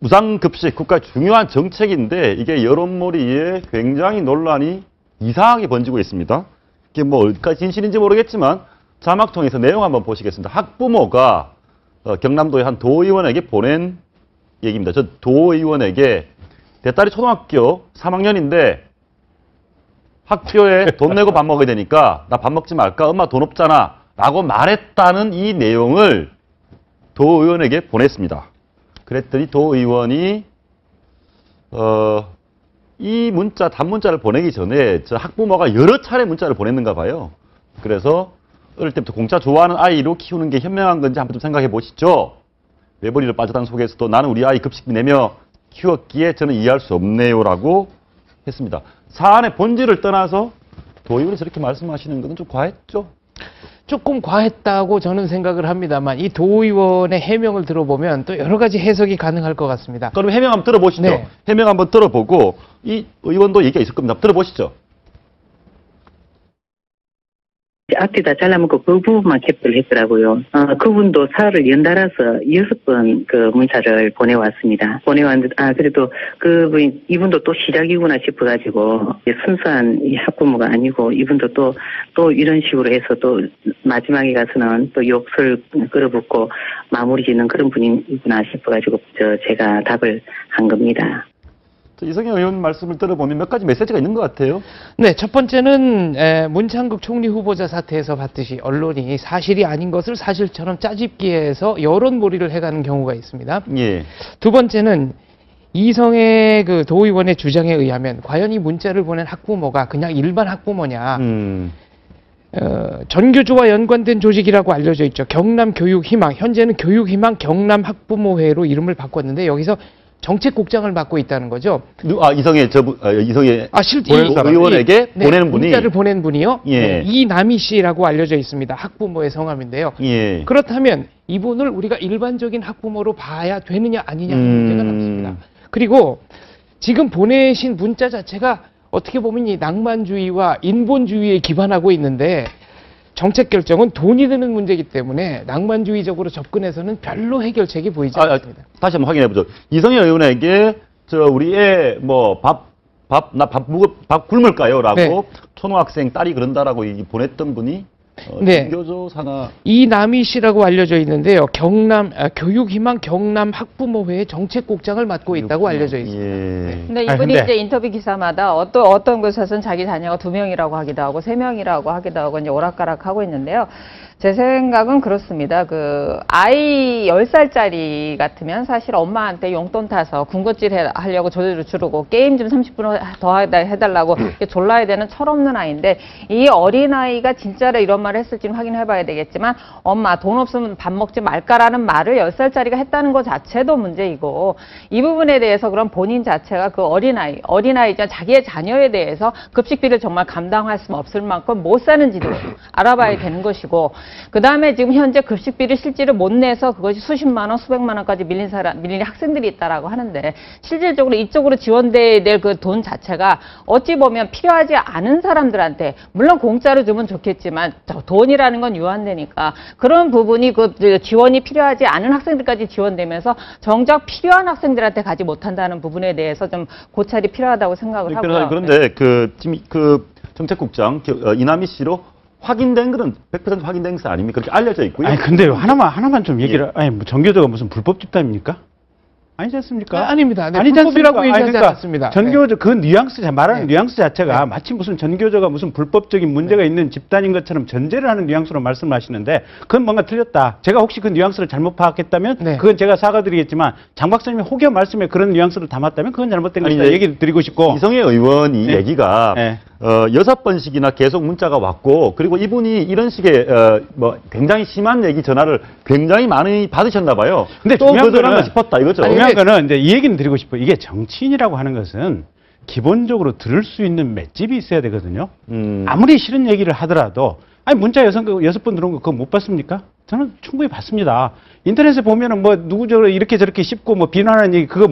무상급식 국가의 중요한 정책인데 이게 여론몰이에 굉장히 논란이 이상하게 번지고 있습니다. 이게 뭐 어디까지 진실인지 모르겠지만 자막 통해서 내용 한번 보시겠습니다. 학부모가 경남도의 한 도의원에게 보낸 얘기입니다. 저 도의원에게 내 딸이 초등학교 3학년인데 학교에 돈 내고 밥 먹어야 되니까 나 밥 먹지 말까? 엄마 돈 없잖아. 라고 말했다는 이 내용을 도의원에게 보냈습니다. 그랬더니 도의원이 이 문자, 단문자를 보내기 전에 저 학부모가 여러 차례 문자를 보냈는가 봐요. 그래서 어릴 때부터 공짜 좋아하는 아이로 키우는 게 현명한 건지 한번 좀 생각해 보시죠. 외벌이로 빠졌다는 속에서도 나는 우리 아이 급식비 내며 키웠기에 저는 이해할 수 없네요라고 했습니다. 사안의 본질을 떠나서 도의원이 저렇게 말씀하시는 것은 좀 과했죠? 조금 과했다고 저는 생각을 합니다만 이 도의원의 해명을 들어보면 또 여러 가지 해석이 가능할 것 같습니다. 그럼 해명 한번 들어보시죠. 네. 해명 한번 들어보고 이 의원도 얘기가 있을 겁니다. 들어보시죠. 앞뒤 다 잘라먹고 그 부분만 캡처를 했더라고요. 그분도 사흘을 연달아서 6번 그 문자를 보내왔습니다. 보내왔는데, 그래도 이분도 또 시작이구나 싶어가지고, 순수한 이 학부모가 아니고, 이분도 또 이런 식으로 해서 또 마지막에 가서는 또 욕설 끌어붙고 마무리 짓는 그런 분이구나 싶어가지고, 제가 답을 한 겁니다. 이성영 의원 말씀을 들어보면 몇 가지 메시지가 있는 것 같아요. 네, 첫 번째는 문창극 총리 후보자 사태에서 봤듯이 언론이 사실이 아닌 것을 사실처럼 짜집기 위해서 여론몰이를 해가는 경우가 있습니다. 예. 두 번째는 이성의 그 도의원의 주장에 의하면 과연 이 문자를 보낸 학부모가 그냥 일반 학부모냐. 전교조와 연관된 조직이라고 알려져 있죠. 경남교육희망, 현재는 교육희망 경남학부모회로 이름을 바꿨는데 여기서 정책국장을 맡고 있다는 거죠. 이성의 의원에게 보내는 분이 문자를 보낸 분이요. 예. 네, 이남희 씨라고 알려져 있습니다. 학부모의 성함인데요. 예. 그렇다면 이분을 우리가 일반적인 학부모로 봐야 되느냐 아니냐 하는 문제가 남습니다. 그리고 지금 보내신 문자 자체가 어떻게 보면 이 낭만주의와 인본주의에 기반하고 있는데 정책 결정은 돈이 드는 문제이기 때문에 낭만주의적으로 접근해서는 별로 해결책이 보이지 않습니다. 다시 한번 확인해 보죠. 이성희 의원에게 우리 애 뭐 밥 굶을까요? 라고 네. 초등학생 딸이 그런다라고 보냈던 분이 네. 전교조 산하 이남희 씨라고 알려져 있는데요. 교육희망 경남학부모회의 정책국장을 맡고 있다고 알려져 있습니다. 예. 근데 이분이 이제 인터뷰 기사마다 어떤 곳에서는 자기 자녀가 2명이라고 하기도 하고 3명이라고 하기도 하고 이제 오락가락 하고 있는데요. 제 생각은 그렇습니다. 아이 10살짜리 같으면 사실 엄마한테 용돈 타서 군것질 하려고 조조를 주르고 게임 좀 30분 더 해달라고 졸라야 되는 철없는 아이인데 이 어린아이가 진짜로 이런 말을 했을지는 확인해 봐야 되겠지만 엄마 돈 없으면 밥 먹지 말까라는 말을 10살짜리가 했다는 것 자체도 문제이고 이 부분에 대해서 그럼 본인 자체가 그 어린아이죠. 자기의 자녀에 대해서 급식비를 정말 감당할 수 없을 만큼 못 사는지도 알아봐야 되는 것이고 그 다음에 지금 현재 급식비를 실제로 못 내서 그것이 수십만 원, 수백만 원까지 밀린 학생들이 있다라고 하는데 실질적으로 이쪽으로 지원돼야 될 그 돈 자체가 어찌 보면 필요하지 않은 사람들한테 물론 공짜로 주면 좋겠지만 돈이라는 건 유한되니까 그런 부분이 그 지원이 필요하지 않은 학생들까지 지원되면서 정작 필요한 학생들한테 가지 못한다는 부분에 대해서 좀 고찰이 필요하다고 생각을 하고요. 그런데 지금 정책국장 이남희 씨로 확인된 것은 100% 확인된 것은 아닙니까? 그렇게 알려져 있고요. 아니 근데 하나만 좀 얘기를 뭐 전교조가 무슨 불법 집단입니까? 아니지 않습니까? 아닙니다. 네, 아니지 불법이라고 않습니까? 얘기하지 그러니까 않았습니다. 전교조 그 뉘앙스 말하는 네. 뉘앙스 자체가 마치 무슨 전교조가 무슨 불법적인 문제가 있는 집단인 것처럼 전제를 하는 뉘앙스로 말씀하시는데 그건 뭔가 틀렸다. 제가 혹시 그 뉘앙스를 잘못 파악했다면 그건 제가 사과드리겠지만 장 박사님의 혹여 말씀에 그런 뉘앙스를 담았다면 그건 잘못된 것이다 얘기를 드리고 싶고 이성애 의원이 얘기가 6번씩이나 계속 문자가 왔고 그리고 이분이 이런 식의 굉장히 심한 얘기 전화를 굉장히 많이 받으셨나 봐요. 근데 또 거절한가 싶었다 이거죠. 중요한 거는 이제 이 얘기는 드리고 싶어요. 이게 정치인이라고 하는 것은 기본적으로 들을 수 있는 맷집이 있어야 되거든요. 아무리 싫은 얘기를 하더라도 아니 문자 6번 들어온 거 그거 못 봤습니까? 저는 충분히 봤습니다. 인터넷에 보면은 뭐 누구 이렇게 저렇게 씹고 뭐 비난하는 얘기 그거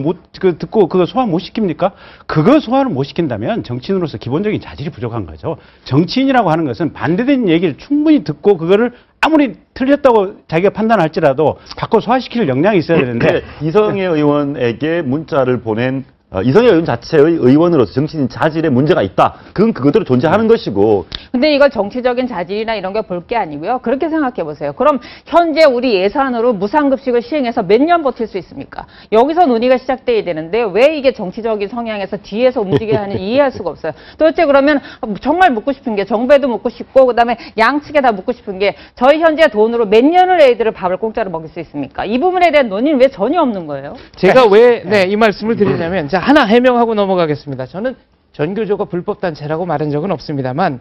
듣고 그거 소화 못 시킵니까? 그거 소화를 못 시킨다면 정치인으로서 기본적인 자질이 부족한 거죠. 정치인이라고 하는 것은 반대되는 얘기를 충분히 듣고 그거를 아무리 틀렸다고 자기가 판단할지라도 바꿔 소화시킬 역량이 있어야 되는데 이성애 의원에게 문자를 보낸 이성애 의원 자체의 의원으로서 정치인 자질에 문제가 있다. 그건 그거대로 존재하는 것이고. 근데 이걸 정치적인 자질이나 이런 게 볼 게 아니고요. 그렇게 생각해 보세요. 그럼 현재 우리 예산으로 무상급식을 시행해서 몇 년 버틸 수 있습니까? 여기서 논의가 시작돼야 되는데 왜 이게 정치적인 성향에서 뒤에서 움직여야 하는지 이해할 수가 없어요. 도대체 그러면 정말 묻고 싶은 게 정부에도 묻고 싶고 그다음에 양측에 다 묻고 싶은 게 저희 현재 돈으로 몇 년을 애들을 밥을 공짜로 먹일 수 있습니까? 이 부분에 대한 논의는 왜 전혀 없는 거예요? 제가 왜 이 말씀을 드리냐면 자 하나 해명하고 넘어가겠습니다. 저는 전교조가 불법단체라고 말한 적은 없습니다만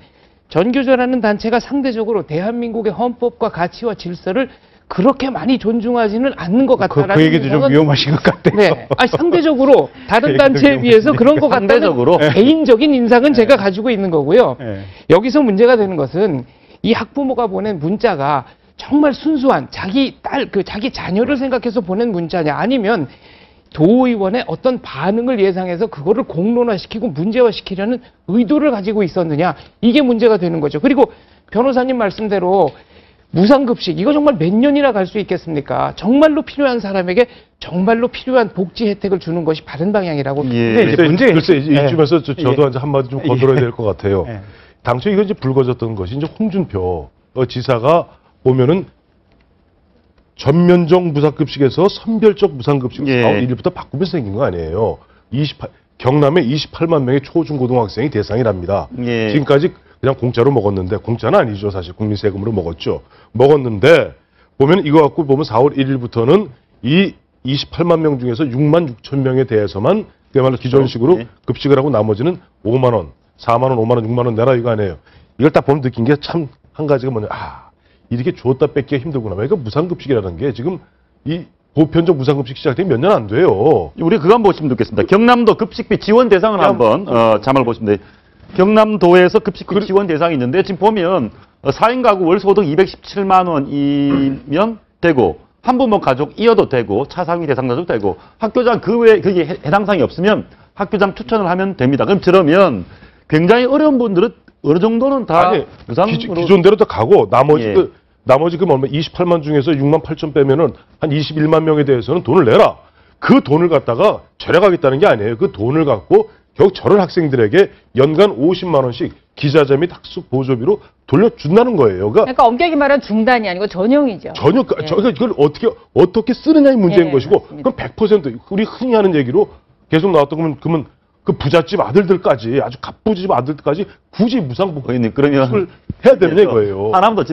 전교조라는 단체가 상대적으로 대한민국의 헌법과 가치와 질서를 그렇게 많이 존중하지는 않는 것 같다라는 그 얘기도 좀 위험하신 것 같아요. 네, 아니, 상대적으로 다른 단체에 비해서 그런 것 같다는 상대적으로 개인적인 인상은 제가 가지고 있는 거고요. 네. 여기서 문제가 되는 것은 이 학부모가 보낸 문자가 정말 순수한 자기 딸, 자기 자녀를 생각해서 보낸 문자냐 아니면 도의원의 어떤 반응을 예상해서 그거를 공론화시키고 문제화시키려는 의도를 가지고 있었느냐 이게 문제가 되는 거죠. 그리고 변호사님 말씀대로 무상급식 이거 정말 몇 년이나 갈 수 있겠습니까? 정말로 필요한 사람에게 정말로 필요한 복지 혜택을 주는 것이 바른 방향이라고. 근데 이제 문제가 글쎄 이쯤에서 저도 예. 한마디 좀 거들어야 될 것 같아요. 예. 당초 이거 이제 불거졌던 것이 이제 홍준표 지사가 보면은 전면적 무상급식에서 선별적 무상급식으로 예. 4월 1일부터 바꾸면서 생긴 거 아니에요. 경남에 28만 명의 초중고등학생이 대상이랍니다. 예. 지금까지 그냥 공짜로 먹었는데 공짜는 아니죠. 사실 국민 세금으로 먹었죠. 먹었는데 보면 이거 갖고 보면 4월 1일부터는 이 28만 명 중에서 6만 6천 명에 대해서만 그야말로 기존식으로 예. 급식을 하고 나머지는 5만 원, 4만 원, 5만 원, 6만 원 내라 이거 아니에요. 이걸 딱 보면 느낀 게 참 한 가지가 뭐냐. 이렇게 줬다 뺏기가 힘들구나. 그러니까 무상급식이라는 게 지금 이 보편적 무상급식 시작된 몇 년 안 돼요. 우리 그거 한번 보시면 좋겠습니다. 경남도 급식비 지원 대상을 한번 자막을 보시면 돼요. 경남도에서 급식비 지원 대상이 있는데 지금 보면 4인 가구 월 소득 217만 원이면 되고 한부모 가족이어도 되고 차상위 대상 가족 되고 학교장 그 외에 그게 해당 사항이 없으면 학교장 추천을 하면 됩니다. 그럼 저러면 굉장히 어려운 분들은 어느 정도는 다 아니, 무상으로 기존대로 또 가고 나머지 예. 나머지 그 얼마 28만 중에서 6만 8천 빼면은 한 21만 명에 대해서는 돈을 내라. 그 돈을 갖다가 절약하겠다는 게 아니에요. 그 돈을 갖고 결국 저런 학생들에게 연간 50만 원씩 기자재 및 학습 보조비로 돌려준다는 거예요. 그러니까 엄격히 말하면 중단이 아니고 전용이죠. 전혀 예. 이걸 어떻게 쓰느냐의 문제인 예, 것이고 맞습니다. 그럼 100% 우리 흔히 하는 얘기로 계속 나왔던 그러면 그 부잣집 아들들까지 아주 갑부집 아들들까지 굳이 무상복지를 그러면 해야 되느냐 이거예요. 하나만 더